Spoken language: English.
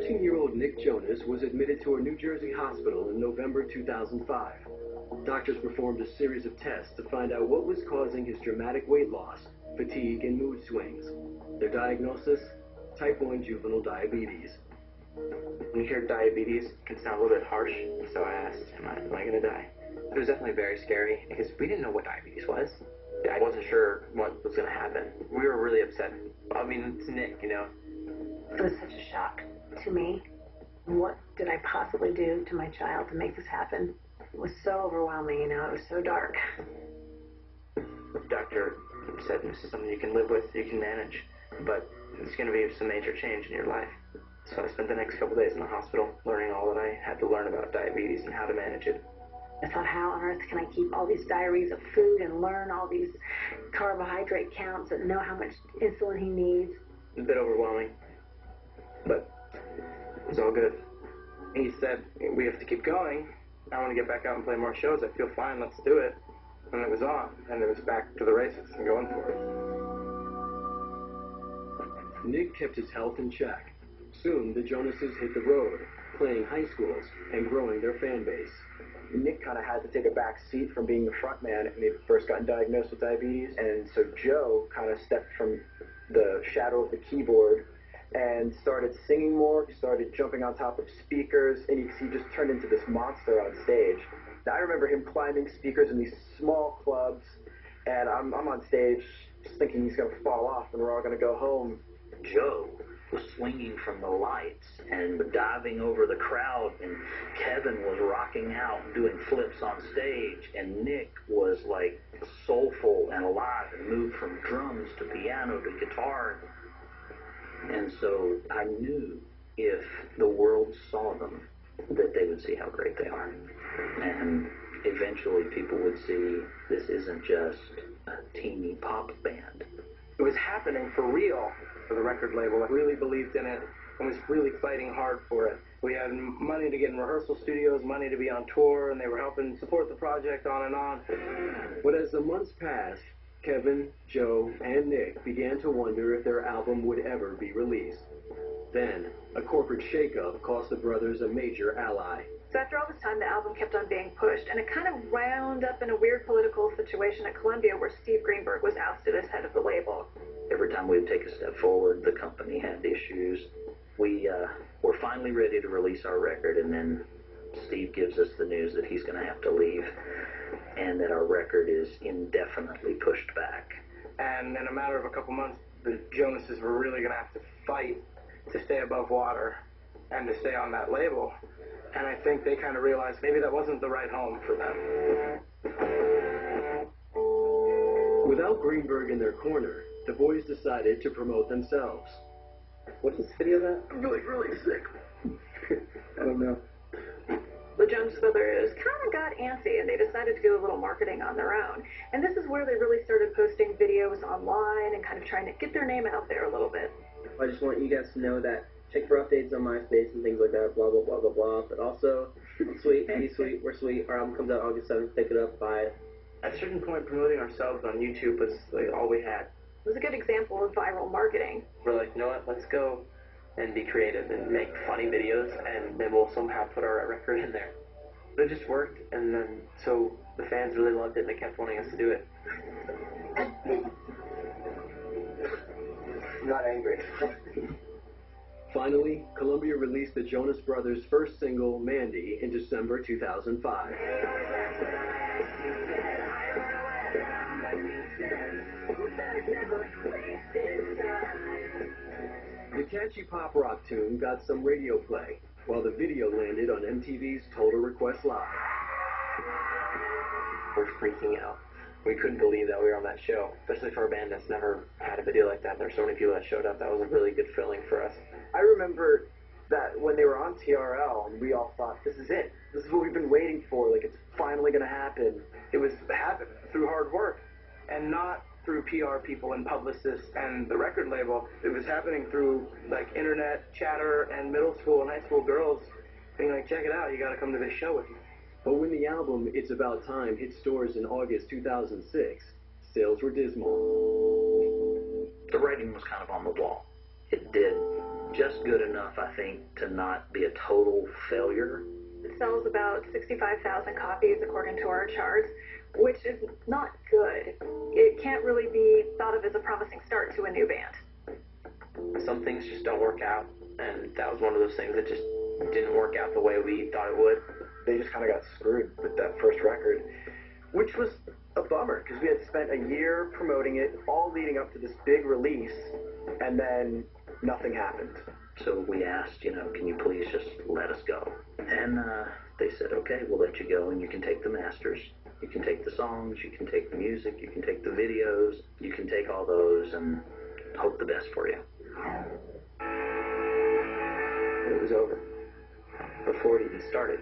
14-year-old Nick Jonas was admitted to a New Jersey hospital in November 2005. Doctors performed a series of tests to find out what was causing his dramatic weight loss, fatigue, and mood swings. Their diagnosis? Type 1 juvenile diabetes. When you hear diabetes, it can sound a little bit harsh, so I asked, am I going to die? It was definitely very scary, because we didn't know what diabetes was. I wasn't sure what was going to happen. We were really upset. I mean, it's Nick, you know. It was such a shock to me. What did I possibly do to my child to make this happen? It was so overwhelming, you know, it was so dark. The doctor said, this is something you can live with, you can manage, but it's going to be some major change in your life. So I spent the next couple days in the hospital learning all that I had to learn about diabetes and how to manage it. I thought, how on earth can I keep all these diaries of food and learn all these carbohydrate counts and know how much insulin he needs? A bit overwhelming, but it was all good. He said, we have to keep going. I want to get back out and play more shows. I feel fine, let's do it. And it was on, and it was back to the races and going for it. Nick kept his health in check. Soon, the Jonases hit the road, playing high schools and growing their fan base. Nick kind of had to take a back seat from being the front man when he first got diagnosed with diabetes, and so Joe kind of stepped from the shadow of the keyboard and started singing more. He started jumping on top of speakers, and he just turned into this monster on stage. Now, I remember him climbing speakers in these small clubs, and I'm on stage just thinking he's going to fall off and we're all going to go home. Joe was swinging from the lights and diving over the crowd, and Kevin was rocking out and doing flips on stage, and Nick was like soulful and alive and moved from drums to piano to guitar. And so I knew if the world saw them, that they would see how great they are. And eventually people would see this isn't just a teeny pop band. It was happening for real. For the record label, I really believed in it and was really fighting hard for it. We had money to get in rehearsal studios, money to be on tour, and they were helping support the project on and on. But as the months passed, Kevin, Joe, and Nick began to wonder if their album would ever be released. Then, a corporate shakeup cost the brothers a major ally. So after all this time, the album kept on being pushed, and it kind of wound up in a weird political situation at Columbia where Steve Greenberg was ousted as head of the label. Every time we would take a step forward, the company had issues. We were finally ready to release our record, and then Steve gives us the news that he's going to have to leave and that our record is indefinitely pushed back. And in a matter of a couple months, the Jonases were really going to have to fight to stay above water and to stay on that label. And I think they kind of realized maybe that wasn't the right home for them. Without Greenberg in their corner, the boys decided to promote themselves. What's this video that? I'm really sick. I don't know. The Jonas Brothers kind of got antsy, and they decided to do a little marketing on their own. And this is where they really started posting videos online and kind of trying to get their name out there a little bit. I just want you guys to know that check for updates on MySpace and things like that, blah, blah, blah, blah, blah. But also, I'm sweet, be sweet, we're sweet. Our album comes out August 7th. Pick it up, buy it. At a certain point, promoting ourselves on YouTube was like all we had. It was a good example of viral marketing. We're like, you know what, let's go and be creative and make funny videos, and then we'll somehow put our record in there. But it just worked, and then so the fans really loved it, and they kept wanting us to do it. I'm not angry. Finally, Columbia released the Jonas Brothers' first single, Mandy, in December 2005. The catchy pop rock tune got some radio play, while the video landed on MTV's Total Request Live. We're freaking out. We couldn't believe that we were on that show, especially for a band that's never had a video like that. There were so many people that showed up. That was a really good feeling for us. I remember that when they were on TRL, and we all thought, this is it. This is what we've been waiting for. Like, it's finally going to happen. It was happened through hard work, and not through PR people and publicists and the record label. It was happening through, like, internet chatter and middle school and high school girls being like, check it out, you got to come to this show with me. But when the album It's About Time hit stores in August 2006, sales were dismal. The writing was kind of on the wall. It did just good enough, I think, to not be a total failure. It sells about 65,000 copies according to our charts, which is not good. It can't really be thought of as a promising start to a new band. Some things just don't work out, and that was one of those things that just didn't work out the way we thought it would. They just kind of got screwed with that first record, which was a bummer because we had spent a year promoting it, all leading up to this big release, and then nothing happened. So we asked, can you please just let us go? And they said, okay, we'll let you go, and you can take the masters, you can take the songs, you can take the music, you can take the videos, you can take all those and hope the best for you. But it was over before it even started.